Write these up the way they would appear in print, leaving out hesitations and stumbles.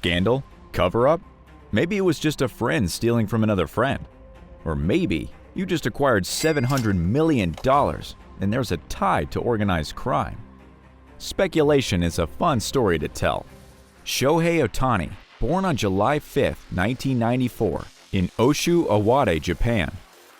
Scandal? Cover-up? Maybe it was just a friend stealing from another friend. Or maybe you just acquired $700 million and there's a tie to organized crime. Speculation is a fun story to tell. Shohei Ohtani, born on July 5, 1994, in Oshu, Iwate, Japan,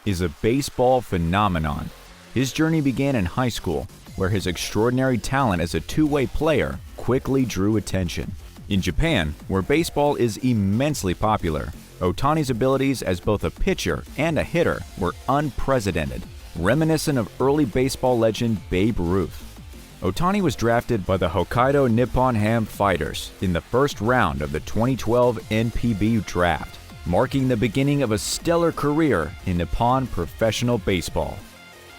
is a baseball phenomenon. His journey began in high school, where his extraordinary talent as a two-way player quickly drew attention. In Japan, where baseball is immensely popular, Ohtani's abilities as both a pitcher and a hitter were unprecedented, reminiscent of early baseball legend Babe Ruth. Ohtani was drafted by the Hokkaido Nippon Ham Fighters in the first round of the 2012 NPB draft, marking the beginning of a stellar career in Nippon professional baseball.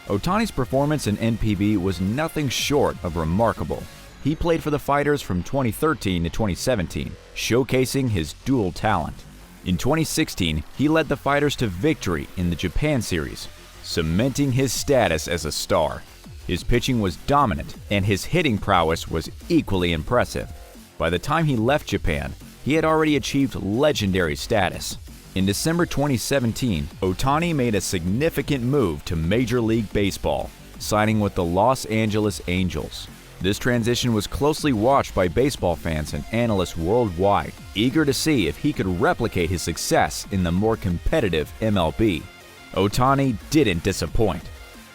Ohtani's performance in NPB was nothing short of remarkable. He played for the Fighters from 2013 to 2017, showcasing his dual talent. In 2016, he led the Fighters to victory in the Japan Series, cementing his status as a star. His pitching was dominant, and his hitting prowess was equally impressive. By the time he left Japan, he had already achieved legendary status. In December 2017, Ohtani made a significant move to Major League Baseball, signing with the Los Angeles Angels. This transition was closely watched by baseball fans and analysts worldwide, eager to see if he could replicate his success in the more competitive MLB. Ohtani didn't disappoint.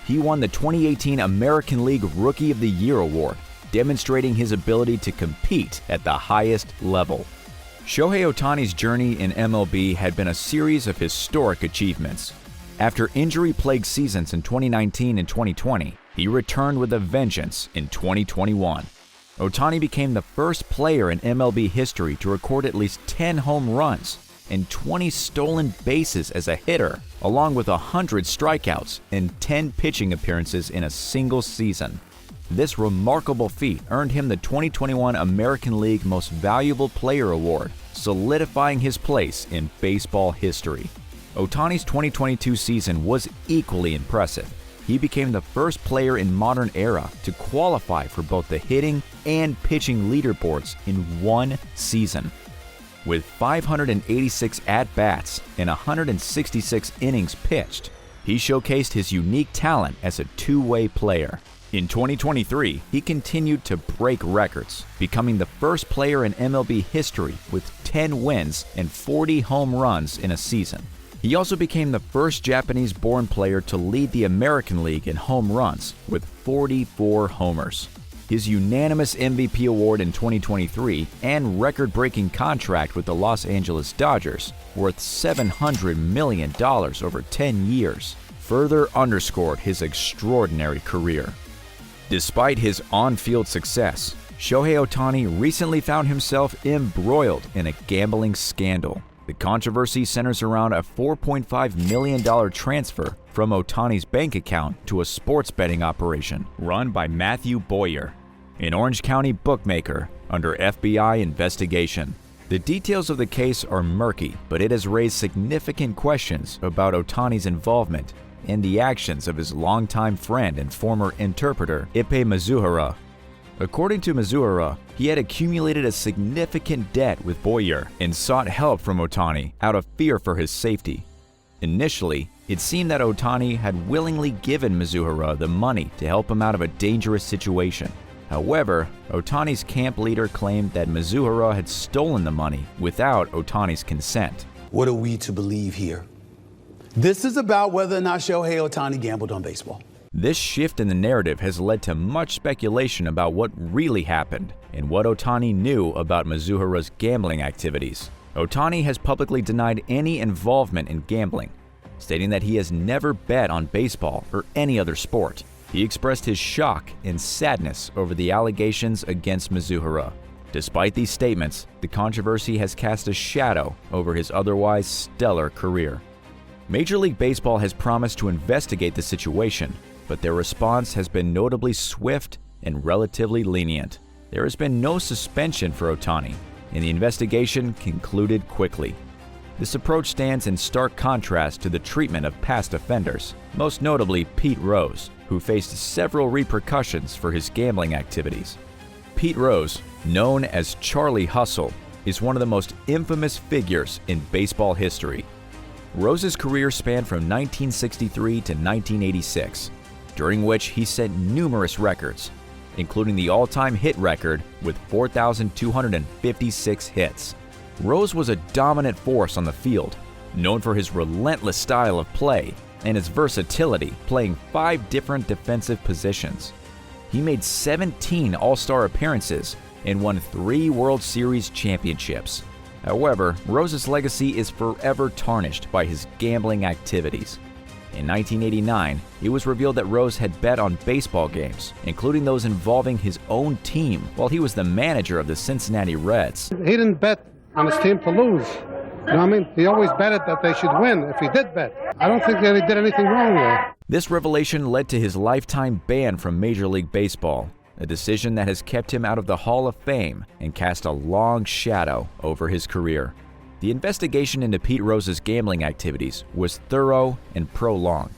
He won the 2018 American League Rookie of the Year award, demonstrating his ability to compete at the highest level. Shohei Ohtani's journey in MLB had been a series of historic achievements. After injury-plagued seasons in 2019 and 2020, he returned with a vengeance in 2021. Ohtani became the first player in MLB history to record at least 10 home runs and 20 stolen bases as a hitter, along with 100 strikeouts and 10 pitching appearances in a single season. This remarkable feat earned him the 2021 American League Most Valuable Player award, solidifying his place in baseball history. Ohtani's 2022 season was equally impressive. He became the first player in modern era to qualify for both the hitting and pitching leaderboards in one season. With 586 at-bats and 166 innings pitched, he showcased his unique talent as a two-way player. In 2023, he continued to break records, becoming the first player in MLB history with 10 wins and 40 home runs in a season. He also became the first Japanese-born player to lead the American League in home runs with 44 homers. His unanimous MVP award in 2023 and record-breaking contract with the Los Angeles Dodgers, worth $700 million over 10 years, further underscored his extraordinary career. Despite his on-field success, Shohei Ohtani recently found himself embroiled in a gambling scandal. The controversy centers around a $4.5 million transfer from Ohtani's bank account to a sports betting operation run by Matthew Boyer, an Orange County bookmaker under FBI investigation. The details of the case are murky, but it has raised significant questions about Ohtani's involvement and the actions of his longtime friend and former interpreter, Ippei Mizuhara. According to Mizuhara, he had accumulated a significant debt with Boyer and sought help from Ohtani out of fear for his safety. Initially, it seemed that Ohtani had willingly given Mizuhara the money to help him out of a dangerous situation. However, Ohtani's camp leader claimed that Mizuhara had stolen the money without Ohtani's consent. What are we to believe here? This is about whether or not Shohei Ohtani gambled on baseball. This shift in the narrative has led to much speculation about what really happened and what Ohtani knew about Mizuhara's gambling activities. Ohtani has publicly denied any involvement in gambling, stating that he has never bet on baseball or any other sport. He expressed his shock and sadness over the allegations against Mizuhara. Despite these statements, the controversy has cast a shadow over his otherwise stellar career. Major League Baseball has promised to investigate the situation, but their response has been notably swift and relatively lenient. There has been no suspension for Ohtani, and the investigation concluded quickly. This approach stands in stark contrast to the treatment of past offenders, most notably Pete Rose, who faced several repercussions for his gambling activities. Pete Rose, known as Charlie Hustle, is one of the most infamous figures in baseball history. Rose's career spanned from 1963 to 1986, during which he set numerous records, including the all-time hit record with 4,256 hits. Rose was a dominant force on the field, known for his relentless style of play and his versatility, playing 5 different defensive positions. He made 17 All-Star appearances and won 3 World Series championships. However, Rose's legacy is forever tarnished by his gambling activities. In 1989, it was revealed that Rose had bet on baseball games, including those involving his own team, while he was the manager of the Cincinnati Reds. He didn't bet on his team to lose. You know what I mean? He always betted that they should win if he did bet. I don't think that he did anything wrong there. This revelation led to his lifetime ban from Major League Baseball, a decision that has kept him out of the Hall of Fame and cast a long shadow over his career. The investigation into Pete Rose's gambling activities was thorough and prolonged.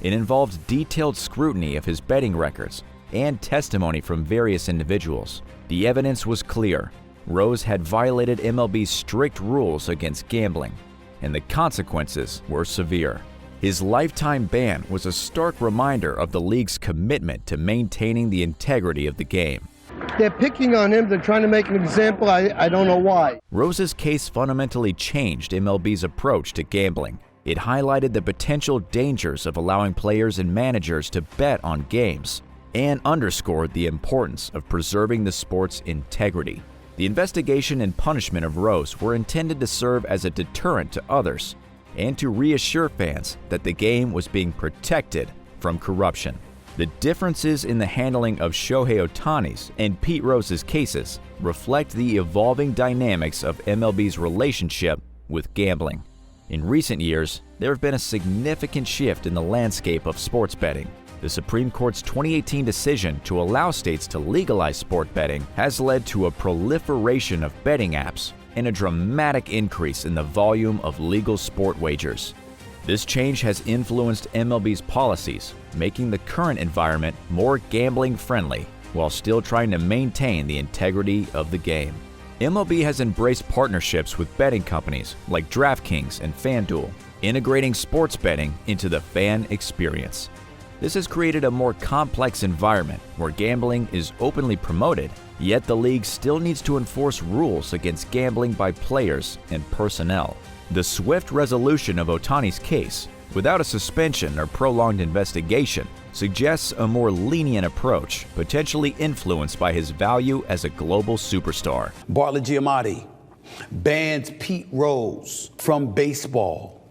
It involved detailed scrutiny of his betting records and testimony from various individuals. The evidence was clear. Rose had violated MLB's strict rules against gambling, and the consequences were severe. His lifetime ban was a stark reminder of the league's commitment to maintaining the integrity of the game. They're picking on him. They're trying to make an example. I don't know why. Rose's case fundamentally changed MLB's approach to gambling. It highlighted the potential dangers of allowing players and managers to bet on games and underscored the importance of preserving the sport's integrity. The investigation and punishment of Rose were intended to serve as a deterrent to others and to reassure fans that the game was being protected from corruption. The differences in the handling of Shohei Ohtani's and Pete Rose's cases reflect the evolving dynamics of MLB's relationship with gambling. In recent years, there have been a significant shift in the landscape of sports betting. The Supreme Court's 2018 decision to allow states to legalize sport betting has led to a proliferation of betting apps and a dramatic increase in the volume of legal sport wagers. This change has influenced MLB's policies, making the current environment more gambling-friendly while still trying to maintain the integrity of the game. MLB has embraced partnerships with betting companies like DraftKings and FanDuel, integrating sports betting into the fan experience. This has created a more complex environment where gambling is openly promoted, yet the league still needs to enforce rules against gambling by players and personnel. The swift resolution of Ohtani's case, without a suspension or prolonged investigation, suggests a more lenient approach, potentially influenced by his value as a global superstar. Bartlett Giamatti bans Pete Rose from baseball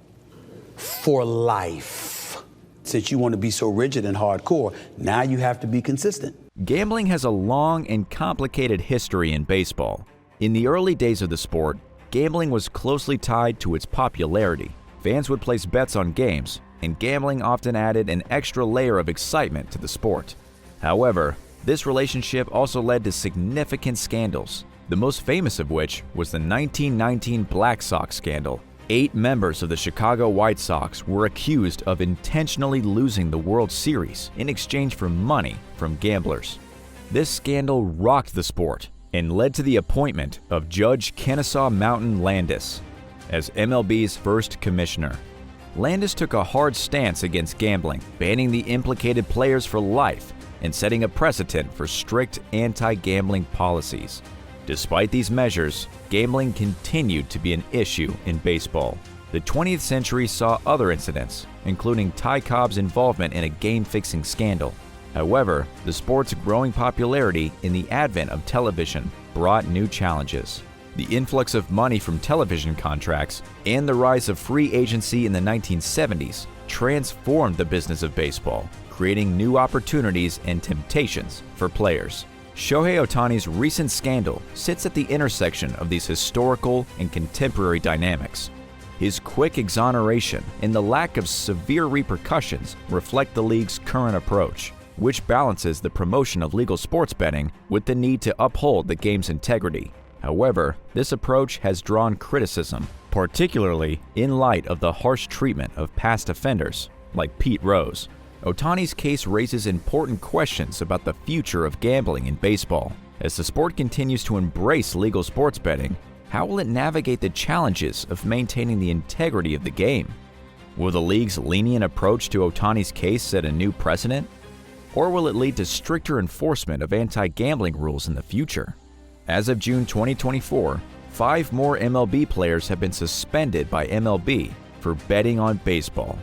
for life. Since you want to be so rigid and hardcore, now you have to be consistent. Gambling has a long and complicated history in baseball. In the early days of the sport, gambling was closely tied to its popularity. Fans would place bets on games, and gambling often added an extra layer of excitement to the sport. However, this relationship also led to significant scandals, the most famous of which was the 1919 Black Sox scandal. 8 members of the Chicago White Sox were accused of intentionally losing the World Series in exchange for money from gamblers. This scandal rocked the sport and led to the appointment of Judge Kennesaw Mountain Landis as MLB's first commissioner. Landis took a hard stance against gambling, banning the implicated players for life and setting a precedent for strict anti-gambling policies. Despite these measures, gambling continued to be an issue in baseball. The 20th century saw other incidents, including Ty Cobb's involvement in a game-fixing scandal. However, the sport's growing popularity in the advent of television brought new challenges. The influx of money from television contracts and the rise of free agency in the 1970s transformed the business of baseball, creating new opportunities and temptations for players. Shohei Ohtani's recent scandal sits at the intersection of these historical and contemporary dynamics. His quick exoneration and the lack of severe repercussions reflect the league's current approach, which balances the promotion of legal sports betting with the need to uphold the game's integrity. However, this approach has drawn criticism, particularly in light of the harsh treatment of past offenders like Pete Rose. Ohtani's case raises important questions about the future of gambling in baseball. As the sport continues to embrace legal sports betting, How will it navigate the challenges of maintaining the integrity of the game? Will the league's lenient approach to Ohtani's case set a new precedent? Or will it lead to stricter enforcement of anti-gambling rules in the future? As of June 2024, 5 more MLB players have been suspended by MLB for betting on baseball.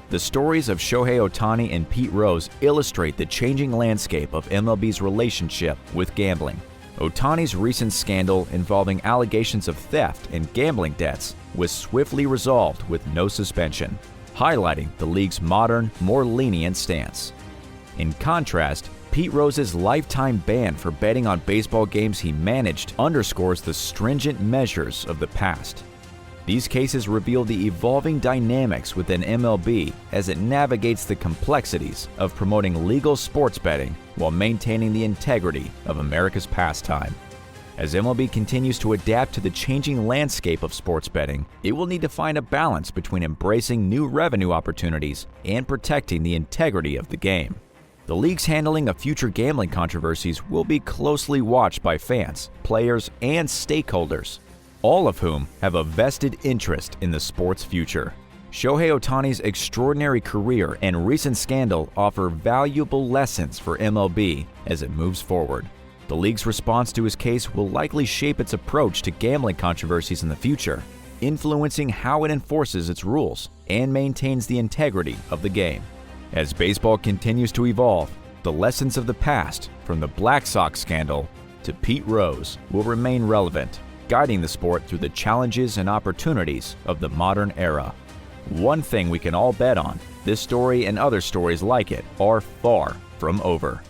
The stories of Shohei Ohtani and Pete Rose illustrate the changing landscape of MLB's relationship with gambling. Ohtani's recent scandal involving allegations of theft and gambling debts was swiftly resolved with no suspension, highlighting the league's modern, more lenient stance. In contrast, Pete Rose's lifetime ban for betting on baseball games he managed underscores the stringent measures of the past. These cases reveal the evolving dynamics within MLB as it navigates the complexities of promoting legal sports betting while maintaining the integrity of America's pastime. As MLB continues to adapt to the changing landscape of sports betting, it will need to find a balance between embracing new revenue opportunities and protecting the integrity of the game. The league's handling of future gambling controversies will be closely watched by fans, players, and stakeholders, all of whom have a vested interest in the sport's future. Shohei Ohtani's extraordinary career and recent scandal offer valuable lessons for MLB as it moves forward. The league's response to his case will likely shape its approach to gambling controversies in the future, influencing how it enforces its rules and maintains the integrity of the game. As baseball continues to evolve, the lessons of the past, from the Black Sox scandal to Pete Rose, will remain relevant, guiding the sport through the challenges and opportunities of the modern era. One thing we can all bet on, this story and other stories like it are far from over.